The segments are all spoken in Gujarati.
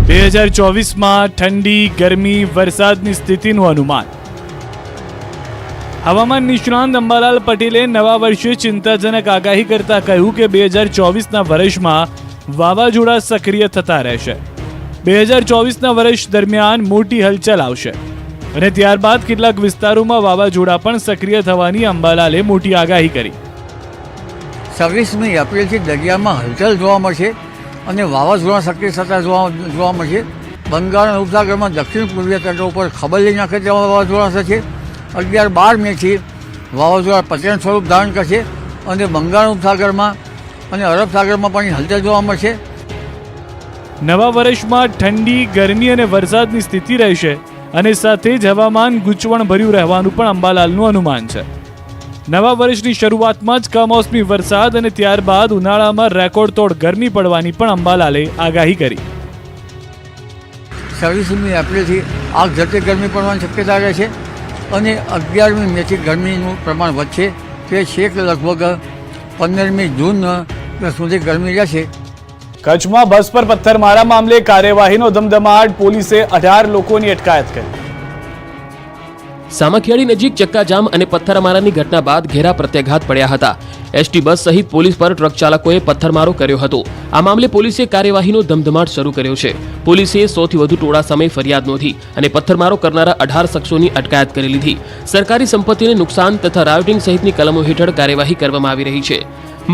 2024માં ઠંડી, ગરમી, વરસાદની સ્થિતિનું અનુમાન. હવામાન નિષ્ણાંત અંબાલાલ પટેલે નવા વર્ષે ચિંતાજનક આગાહી કરતા કહ્યું કે 2024ના વર્ષમાં વાવાઝોડા સક્રિય થતા રહેશે. 2024ના વર્ષ દરમિયાન મોટી હલચલ આવશે અને ત્યારબાદ કેટલાક વિસ્તારોમાં વાવાઝોડા પણ સક્રિય થવાની અંબાલાલે મોટી આગાહી કરી. 26મી એપ્રિલથી દરિયામાં હલચલ જોવા મળશે અને વાવાઝોડા સક્રિય થતા જોવા મળશે. બંગાળના ઉપસાગરમાં દક્ષિણ પૂર્વીય તટો ઉપર ખબરલી નાખે તેવા વાવાઝોડા થશે. 11-12 મેથી વાવાઝોડા પતન સ્વરૂપ ધારણ કરશે અને બંગાળ ઉપસાગરમાં અને અરબ સાગરમાં પણ હલચલ જોવા મળશે. નવા વર્ષમાં ઠંડી, ગરમી અને વરસાદની સ્થિતિ રહેશે અને સાથે જ હવામાન ગૂંચવણભર્યું રહેવાનું પણ અંબાલાલનું અનુમાન છે. નવા વર્ષની શરૂઆતમાં જ કમોસમી વરસાદ અને ત્યારબાદ ઉનાળામાં રેકોર્ડ તોડ ગરમી પડવાની પણ અંબાલાલે આગાહી કરી. 26મી એપ્રિલથી આગ ઝડપે ગરમી પડવાની શક્યતા રહેશે અને 11મી મેથી ગરમીનું પ્રમાણ વધશે. તે છેક લગભગ 15મી જૂન સુધી ગરમી રહેશે. કચ્છમાં બસ પર પથ્થરમારા મામલે કાર્યવાહીનો ધમધમાટ. પોલીસે 18 લોકોની અટકાયત કરી. સામખિયાળી નજીક ચક્કાજામ અને પથ્થરમારાની ઘટના બાદ ઘેરા પ્રત્યાઘાત પડ્યા હતા. એસટી બસ સહિત પોલીસ પર ટ્રક ચાલકોએ પથ્થરમારો કર્યો હતો. આ મામલે પોલીસે કાર્યવાહીનો ધમધમાટ શરૂ કર્યો છે. પોલીસે 100 થી વધુ ટોળા સામે ફરિયાદ નોંધી અને પથ્થરમારો કરનારા 18 શખ્સોની અટકાયત કરી લીધી. સરકારી સંપત્તિને નુકસાન તથા રાયોટિંગ સહિતની કલમો હેઠળ કાર્યવાહી કરવામાં આવી રહી છે.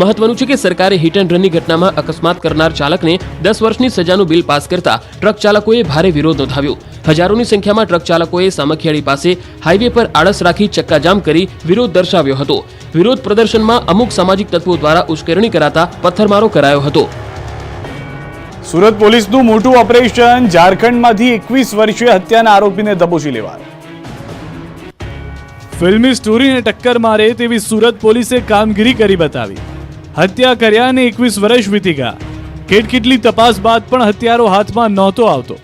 મહત્વનું છે કે સરકારે હિટ એન્ડ રનની ઘટનામાં અકસ્માત કરનાર ચાલકને 10 વર્ષની સજાનું બિલ પાસ કરતા ટ્રક ચાલકોએ ભારે વિરોધ નોંધાવ્યો. હજારોની સંખ્યામાં ટ્રક ચાલકોએ સામખિયાળી પાસે હાઈવે પર આળસ રાખી ચક્કાજામ કરી વિરોધ દર્શાવ્યો હતો. વિરોધ પ્રદર્શનમાં અમુક સામાજિક તત્વો દ્વારા ઉશ્કેરણી કરાતા પથ્થરમારો કરાયો હતો. સુરત પોલીસનું મોટું ઓપરેશન. ઝારખંડમાંથી 21 વર્ષીય હત્યાના આરોપીને દબોચી લેવાયો. ફિલ્મી સ્ટોરીને ટક્કર મારે તેવી સુરત પોલીસે કામગીરી કરી બતાવી. હત્યા કર્યા અને 21 વર્ષ વીતી ગયા. કેટલી તપાસ બાદ પણ હત્યારો હાથમાં નહોતો આવતો.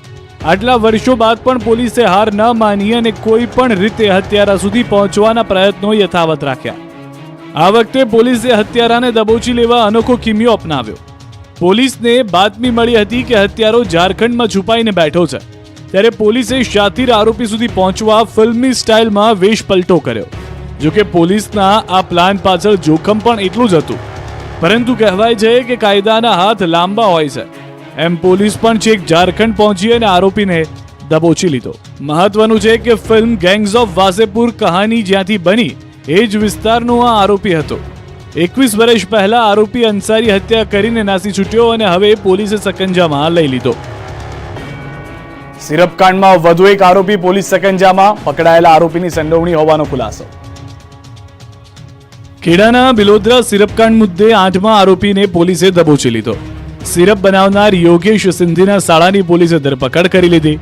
આટલા વર્ષો બાદ પણ પોલીસે હાર ન માની અને કોઈ પણ રીતે હત્યારા સુધી પહોંચવાના પ્રયત્નો યથાવત રાખ્યા. આ વખતે પોલીસે હત્યારાને દબોચી લેવા અનોખો કિમિયો અપનાવ્યો. પોલીસને બાતમી મળી હતી કે હત્યારો ઝારખંડમાં છુપાઈને બેઠો છે, ત્યારે પોલીસે શાતીર આરોપી સુધી પહોંચવા ફિલ્મી સ્ટાઇલમાં વેશ પલટો કર્યો. જોકે પોલીસના આ પ્લાન પાછળ જોખમ પણ એટલું જ હતું, પરંતુ કહેવાય છે કે કાયદાના હાથ લાંબા હોય છે. એમ પોલીસ પણ છેક ઝારખંડ પહોંચી અને આરોપીને દબોચી લીધો. મહત્વનું છે કે ફિલ્મ ગેંગ્સ ઓફ વાસેપુર કહાની જ્યાંથી બની એ જ વિસ્તારનો આ આરોપી હતો. 21 વર્ષ પહેલા આરોપી અંસારી હત્યા કરીને નાસી છૂટ્યો અને હવે પોલીસે સકંજામાં લઈ લીધો. સિરપકાંડમાં વધુ એક આરોપી પોલીસ સકંજામાં. પકડાયેલા આરોપીની સંડોવણી હોવાનો ખુલાસો. ખેડાના બિલોદરા સિરપકાંડ મુદ્દે 8મા આરોપીને પોલીસે દબોચી લીધો. સિરપ બનાવનાર યોગેશ સિંધીના શાળાની પોલીસે ધરપકડ કરી લીધી.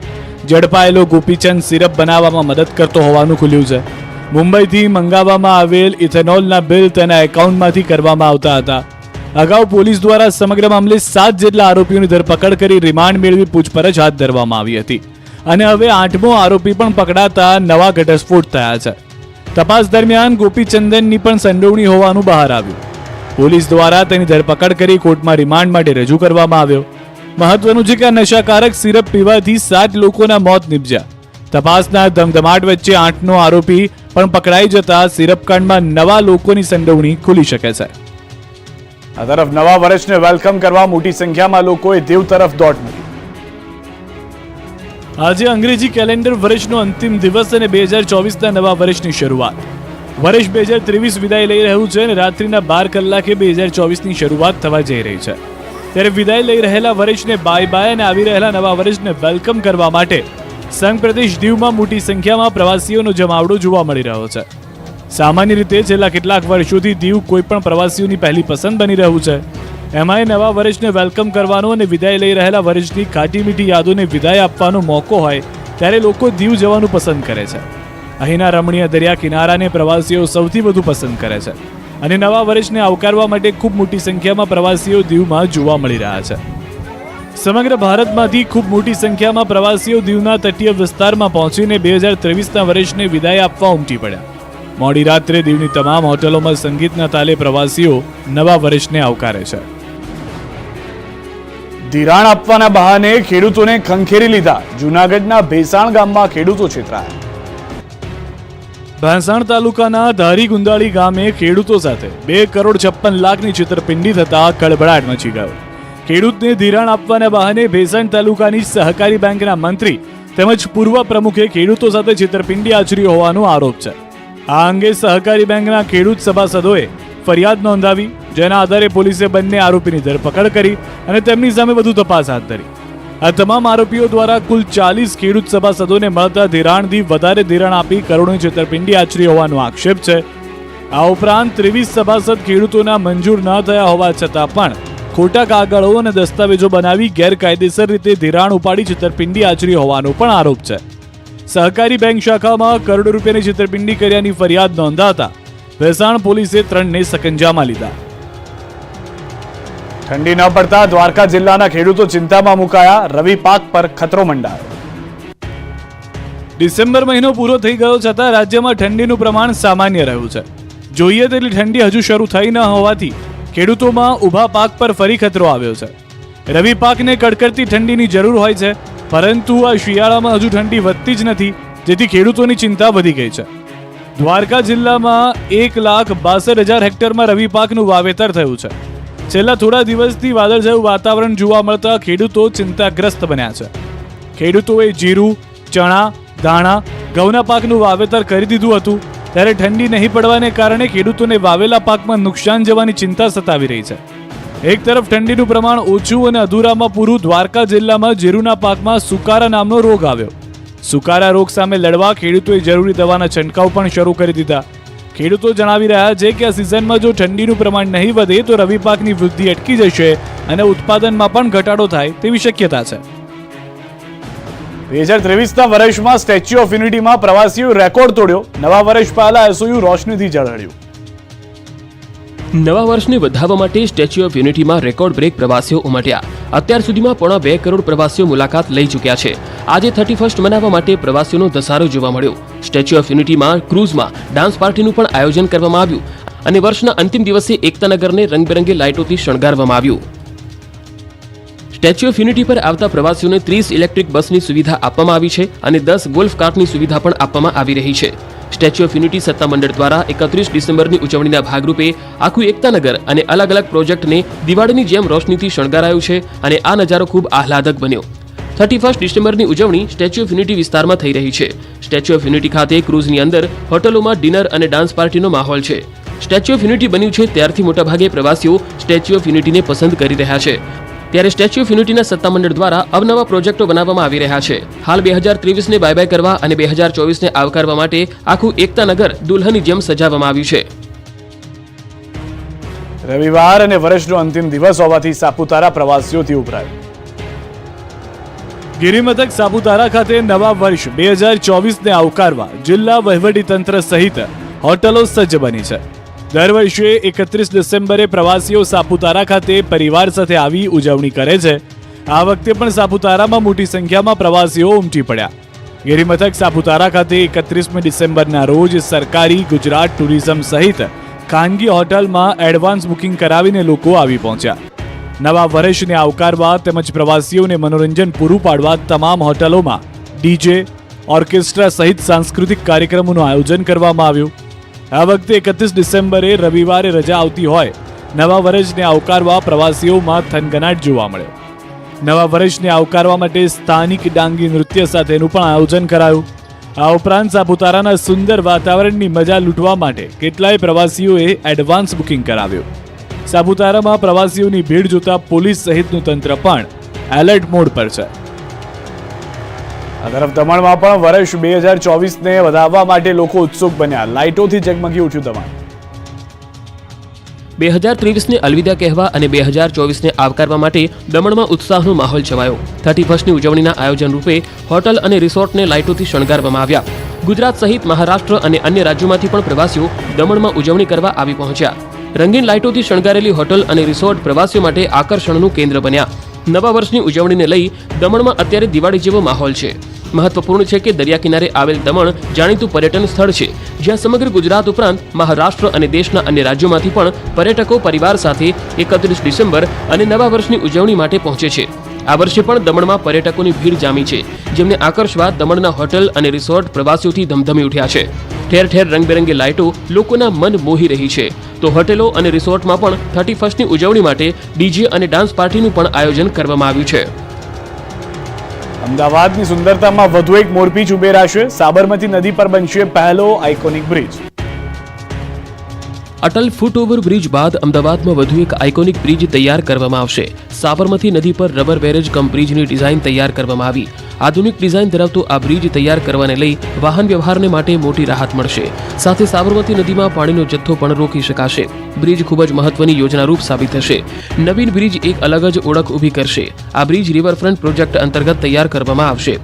ઝડપાયેલો ગોપીચંદ સિરપ બનાવવામાં મદદ કરતો હોવાનું ખુલ્યું છે. મુંબઈથી મંગાવવામાં આવેલ ઇથેનોલના બિલ તેના એકાઉન્ટમાંથી કરવામાં આવતા હતા. અગાઉ પોલીસ દ્વારા સમગ્ર મામલે 7 જેટલા આરોપીઓની ધરપકડ કરી રિમાન્ડ મેળવી પૂછપરછ હાથ ધરવામાં આવી હતી અને હવે 8મો આરોપી પણ પકડાતા નવા ઘટસ્ફોટ થયા છે. તપાસ દરમિયાન ગોપીચંદનની પણ સંડોવણી હોવાનું બહાર આવ્યું. પોલીસ દ્વારા તેની ધરપકડ કરી કોર્ટમાં રિમાન્ડ માટે રજૂ કરવામાં આવ્યો. મહત્વનું છે કે આ નશાકારક સિરપ પીવાથી 7 લોકોના મોત નિપજ્યા. તપાસના ધમધમાટ વચ્ચે 8નો આરોપી પણ પકડાઈ જતા સિરપકાંડમાં નવા લોકોની સંડોવણી ખુલી શકે છે. આ તરફ નવા વર્ષને વેલકમ કરવા મોટી સંખ્યામાં લોકોએ દીવ તરફ દોટ મૂકી. આજે અંગ્રેજી કેલેન્ડર વર્ષનો અંતિમ દિવસ અને 2024ના નવા વર્ષની શરૂઆત. વર્ષ 2023 વિદાય લઈ રહ્યું છે અને રાત્રિના 12 કલાકે 2024ની શરૂઆત થવા જઈ રહી છે. ત્યારે વિદાય લઈ રહેલા વર્ષને બાય બાય અને આવી રહેલા નવા વર્ષને વેલકમ કરવા માટે સંઘ પ્રદેશ દીવમાં મોટી સંખ્યામાં પ્રવાસીઓનો જમાવડો જોવા મળી રહ્યો છે. સામાન્ય રીતે છેલ્લા કેટલાક વર્ષોથી દીવ કોઈ પણ પ્રવાસીઓની પહેલી પસંદ બની રહ્યું છે. એમાંય નવા વર્ષને વેલકમ કરવાનો અને વિદાય લઈ રહેલા વર્ષની ખાટી મીઠી યાદોને વિદાય આપવાનો મોકો હોય ત્યારે લોકો દીવ જવાનું પસંદ કરે છે. અહીંના રમણીય દરિયા કિનારાને પ્રવાસીઓ સૌથી વધુ પસંદ કરે છે અને નવા વર્ષને આવકારવા માટે ખૂબ મોટી સંખ્યામાં પ્રવાસીઓ દીવમાં જોવા મળી રહ્યા છે. સમગ્ર ભારતમાંથી ખૂબ મોટી સંખ્યામાં પ્રવાસીઓ દીવના તટીય વિસ્તારમાં પહોંચીને 2023ના વર્ષને વિદાય આપવા ઉમટી પડ્યા. મોડી રાત્રે દીવની તમામ હોટલોમાં સંગીતના તાલે પ્રવાસીઓ નવા વર્ષને આવકારે છે. ધિરાણ આપવાના બહાને ખેડૂતોને ખંખેરી લીધા. જૂનાગઢના ભેસાણ ગામમાં ખેડૂતો છેતરાયા. ભેસાણ તાલુકાના ધારી ગુંદાળી ગામે ખેડૂતો સાથે 2 કરોડ 56 લાખની છેતરપિંડી થતા કળભળાટ મચી ગયો. ખેડૂતને ધિરાણ આપવાના બહાને ભેસાણ તાલુકાની સહકારી બેંકના મંત્રી તેમજ પૂર્વ પ્રમુખે ખેડૂતો સાથે છેતરપિંડી આચરી હોવાનો આરોપ છે. આ અંગે સહકારી બેંકના ખેડૂત સભાસદોએ ફરિયાદ નોંધાવી, જેના આધારે પોલીસે બંને આરોપીની ધરપકડ કરી અને તેમની સામે વધુ તપાસ હાથ ધરી. આ તમામ આરોપીઓ દ્વારા કુલ 40 ખેડૂત સભાસદોને મળતા ધિરાણથી વધારે ધિરાણ આપી કરોડોની છેતરપિંડી આચરી હોવાનો આક્ષેપ છે. આ ઉપરાંત 23 સભાસદ ખેડૂતોના મંજૂર ન થયા હોવા છતાં પણ ખોટા કાગળો અને દસ્તાવેજો બનાવી ગેરકાયદેસર રીતે ધિરાણ ઉપાડી છેતરપિંડી આચરી હોવાનો પણ આરોપ છે. સહકારી બેંક શાખામાં કરોડો રૂપિયાની છેતરપિંડી કર્યાની ફરિયાદ નોંધાતા ભેસાણ પોલીસે 3ને સકંજામાં લીધા. ઠંડી ન પડતા દ્વારકા જિલ્લાના ખેડૂતો ચિંતામાં મુકાયા. રવિ પાક પર ખતરો મંડાયો. ડિસેમ્બર મહિનો પૂરો થઈ ગયો છતાં રાજ્યમાં ઠંડીનું પ્રમાણ સામાન્ય રહ્યું છે. જોઈએ તેટલી ઠંડી હજુ શરૂ થઈ ન હોવાથી ખેડૂતોમાં ઊભા પાક પર ફરી ખતરો આવ્યો છે. રવિ પાકને કડકડતી ઠંડીની જરૂર હોય છે, પરંતુ આ શિયાળામાં હજુ ઠંડી વધતી જ નથી, જેથી ખેડૂતોની ચિંતા વધી ગઈ છે. દ્વારકા જિલ્લામાં 1,62,000 હેક્ટરમાં રવિ પાકનું વાવેતર થયું છે. છેલ્લા થોડા દિવસથી વાદળછાયું વાતાવરણ જોવા મળતા ખેડૂતો ચિંતાગ્રસ્ત બન્યા છે. ખેડૂતોએ જીરું, ચણા, ધાણા, ઘઉંના પાકનું વાવેતર કરી દીધું હતું, ત્યારે ઠંડી નહીં પડવાને કારણે ખેડૂતોને વાવેલા પાકમાં નુકસાન જવાની ચિંતા સતાવી રહી છે. એક તરફ ઠંડીનું પ્રમાણ ઓછું અને અધૂરામાં પૂરું દ્વારકા જિલ્લામાં જીરુના પાકમાં સુકારા નામનો રોગ આવ્યો. સુકારા રોગ સામે લડવા ખેડૂતોએ જરૂરી દવાના છંટકાવ પણ શરૂ કરી દીધા. ખેડૂતો જણાવી રહ્યા છે કે આ સિઝનમાં જો ઠંડીનું પ્રમાણ નહીં વધે તો રવિ પાકની વૃદ્ધિ અટકી જશે અને ઉત્પાદનમાં પણ ઘટાડો થાય તેવી શક્યતા છે. 2023ના વર્ષમાં સ્ટેચ્યુ ઓફ યુનિટીમાં પ્રવાસીઓ રેકોર્ડ તોડ્યો. નવા વર્ષ પહેલા એસઓયુ રોશનીથી ઝળહળ્યું. નવા વર્ષને વધાવવા માટે સ્ટેચ્યુ ઓફ યુનિટીમાં રેકોર્ડ બ્રેક પ્રવાસીઓ ઉમટ્યા. અત્યાર સુધીમાં 2.5 કરોડ પ્રવાસીઓ મુલાકાત લઈ ચૂક્યા છે. આજે 31st મનાવવા માટે પ્રવાસીઓનો ધસારો જોવા મળ્યો. સ્ટેચ્યુ ઓફ યુનિટીમાં ક્રૂઝમાં ડાન્સ પાર્ટીનું પણ આયોજન કરવામાં આવ્યું અને વર્ષના અંતિમ દિવસે એકતાનગરને રંગબેરંગી લાઇટોથી શણગારવામાં આવ્યું. સ્ટેચ્યુ ઓફ યુનિટી પર આવતા પ્રવાસીઓને 30 ઇલેક્ટ્રિક બસની સુવિધા આપવામાં આવી છે અને 10 ગોલ્ફ કાર્ટની સુવિધા પણ આપવામાં આવી રહી છે. સ્ટેચ્યુ ઓફ યુનિટી સત્તામંડળ દ્વારા 31 ડિસેમ્બરની ઉજવણીના ભાગરૂપે આખું એકતાનગર અને અલગ અલગ પ્રોજેક્ટને દિવાળીની જેમ રોશનીથી શણગારાયું છે અને આ નજારો ખૂબ આહલાદક બન્યો. 31 ડિસેમ્બરની ઉજવણી સ્ટેચ્યુ ઓફ યુનિટી વિસ્તારમાં થઈ રહી છે. સ્ટેચ્યુ ઓફ યુનિટી ખાતે ક્રૂઝની અંદર હોટલોમાં ડિનર અને ડાન્સ પાર્ટીનો માહોલ છે. સ્ટેચ્યુ ઓફ યુનિટી બન્યું છે ત્યારથી મોટાભાગે પ્રવાસીઓ સ્ટેચ્યુ ઓફ યુનિટીને પસંદ કરી રહ્યા છે. ત્યારે સ્ટેચ્યુ ઓફ યુનિટીના સત્તામંડળ દ્વારા અવનવા પ્રોજેક્ટો બનાવવામાં આવી રહ્યા છે. હાલ 2023ને બાય બાય કરવા અને 2024ને આવકારવા માટે આખું એકતાનગર દુલ્હનની જેમ સજાવવામાં આવ્યું છે. રવિવાર અને વર્ષનો અંતિમ દિવસ હોવાથી સાપુતારા પ્રવાસીઓથી ઉભરાયું. ગિરિમથક સાપુતારા ખાતે નવા વર્ષ 2024ને આવકારવા જિલ્લા વહીવટીતંત્ર સહિત હોટલો સજ્જ બની છે. દર વર્ષે 31 ડિસેમ્બરે પ્રવાસીઓ સાપુતારા ખાતે પરિવાર સાથે આવી ઉજવણી કરે છે. આ વખતે પણ સાપુતારામાં મોટી સંખ્યામાં પ્રવાસીઓ ઉમટી પડ્યા. ગિરિમથક સાપુતારા ખાતે 31મી ડિસેમ્બરના રોજ સરકારી ગુજરાત ટુરિઝમ સહિત ખાનગી હોટલમાં એડવાન્સ બુકિંગ કરાવીને લોકો આવી પહોંચ્યા. નવા વર્ષને આવકારવા તેમજ પ્રવાસીઓને મનોરંજન પૂરું પાડવા તમામ હોટલોમાં ડીજે, ઓર્કેસ્ટ્રા સહિત સાંસ્કૃતિક કાર્યક્રમોનું આયોજન કરવામાં આવ્યું. આ વખતે 31 ડિસેમ્બરે રવિવારે રજા આવતી હોય નવા વર્ષને આવકારવા પ્રવાસીઓમાં થનગનાટ જોવા મળ્યો. નવા વર્ષને આવકારવા માટે સ્થાનિક ડાંગી નૃત્ય સાથેનું પણ આયોજન કરાયું. આ ઉપરાંત સાપુતારાના સુંદર વાતાવરણની મજા લૂંટવા માટે કેટલાય પ્રવાસીઓએ એડવાન્સ બુકિંગ કરાવ્યું. સાપુતારામાં પ્રવાસીઓની ભીડ જોતા પોલીસ સહિતનું તંત્ર પણ એલર્ટ મોડ પર છે. આ તરફ દમણમાં પણ વર્ષ 2024ને વધાવવા માટે લોકો ઉત્સુક બન્યા. લાઇટોથી ઝગમગી ઉઠ્યું દમણ. 2023ને અલવિદા કહેવા અને 2024ને આવકારવા માટે દમણમાં ઉત્સાહનો માહોલ છવાયો. 31ની ઉજવણીના આયોજન રૂપે હોટલ અને રિસોર્ટને લાઇટોથી શણગારવામાં આવ્યા. ગુજરાત સહિત મહારાષ્ટ્ર અને અન્ય રાજ્યોમાંથી પણ પ્રવાસીઓ દમણમાં ઉજવણી કરવા આવી પહોંચ્યા. રંગીન લાઇટોથી શણગારેલી હોટલ અને રિસોર્ટ પ્રવાસીઓ માટે આકર્ષણનું કેન્દ્ર બન્યા. નવા વર્ષની ઉજવણીને લઈ દમણમાં અત્યારે દિવાળી જેવો માહોલ છે. મહત્વપૂર્ણ છે કે દરિયા કિનારે આવેલ દમણ જાણીતું પર્યટન સ્થળ છે, જ્યાં સમગ્ર ગુજરાત ઉપરાંત મહારાષ્ટ્ર અને દેશના અન્ય રાજ્યોમાંથી પણ પર્યટકો પરિવાર સાથે 31 ડિસેમ્બર અને નવા વર્ષની ઉજવણી માટે પહોંચે છે. આ વર્ષે પણ દમણમાં પર્યટકોની ભીડ જામી છે, જેમને આકર્ષવા દમણના હોટલ અને રિસોર્ટ પ્રવાસીઓથી ધમધમી ઉઠ્યા છે. ઠેર ઠેર રંગબેરંગી લાઇટો લોકોના મન મોહી રહી છે. તો હોટેલો અને રિસોર્ટમાં પણ 31ની ઉજવણી માટે ડીજે અને ડાન્સ પાર્ટીનું પણ આયોજન કરવામાં આવ્યું છે. અમદાવાદની સુંદરતામાં વધુ એક મોરપીંછ ઉમેરાશે. સાબરમતી નદી પર બનશે પહેલો iconic bridge. Atal foot over bridge બાદ અમદાવાદમાં વધુ એક આઇકોનિક બ્રિજ તૈયાર કરવામાં આવશે. સાબરમતી નદી પર રબર બેરેજ કમ બ્રિજની ડિઝાઇન તૈયાર કરવામાં આવી. આધુનિક ડિઝાઇન ધરાવતો આ બ્રિજ તૈયાર કરવાને લઈ વાહન વ્યવહારને માટે મોટી રાહત મળશે. સાથે સાબરમતી નદીમાં પાણીનો જથ્થો પણ રોકી શકાશે. બ્રિજ ખૂબ જ મહત્વની યોજનારૂપ સાબિત થશે. નવીન બ્રિજ એક અલગ જ ઓળખ ઊભી કરશે. આ બ્રિજ રિવરફ્રન્ટ પ્રોજેક્ટ અંતર્ગત તૈયાર કરવામાં આવશે.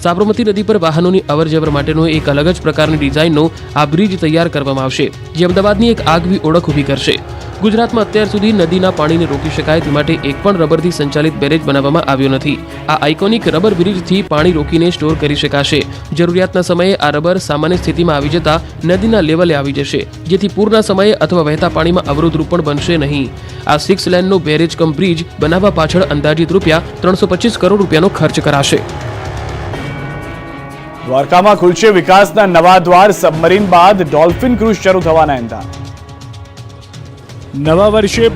સાબરમતી નદી પર વાહનોની અવરજવર માટેનો એક અલગ જ પ્રકારની ડિઝાઇનનો આ બ્રિજ તૈયાર કરવામાં આવશે, જે અમદાવાદની એક આગવી ઓળખ ઊભી કરશે. ગુજરાતમાં અત્યાર સુધી નદીના પાણીને રોકી શકાય તે માટે એક પણ રબરથી સંચાલિત બેરેજ બનાવવામાં આવ્યો નથી. આ આઇકોનિક રબર બ્રિજથી પાણી રોકીને સ્ટોર કરી શકાશે. જરૂરિયાતના સમયે આ રબર સામાન્ય સ્થિતિમાં આવી જતા નદીના લેવલે આવી જશે, જેથી પૂરના સમયે અથવા વહેતા પાણીમાં અવરોધરૂપ પણ બનશે નહીં. આ 6 લેનનો બેરેજ કમ બ્રિજ બનાવવા પાછળ અંદાજિત રૂપિયા 325 કરોડ રૂપિયાનો ખર્ચ કરાશે. દ્વારકામાં ખુલશે વિકાસના નવા દ્વાર. સબમરીન બાદ ડોલ્ફિન ક્રૂઝ શરૂ થવાના એંધાણ. નવા વર્ષે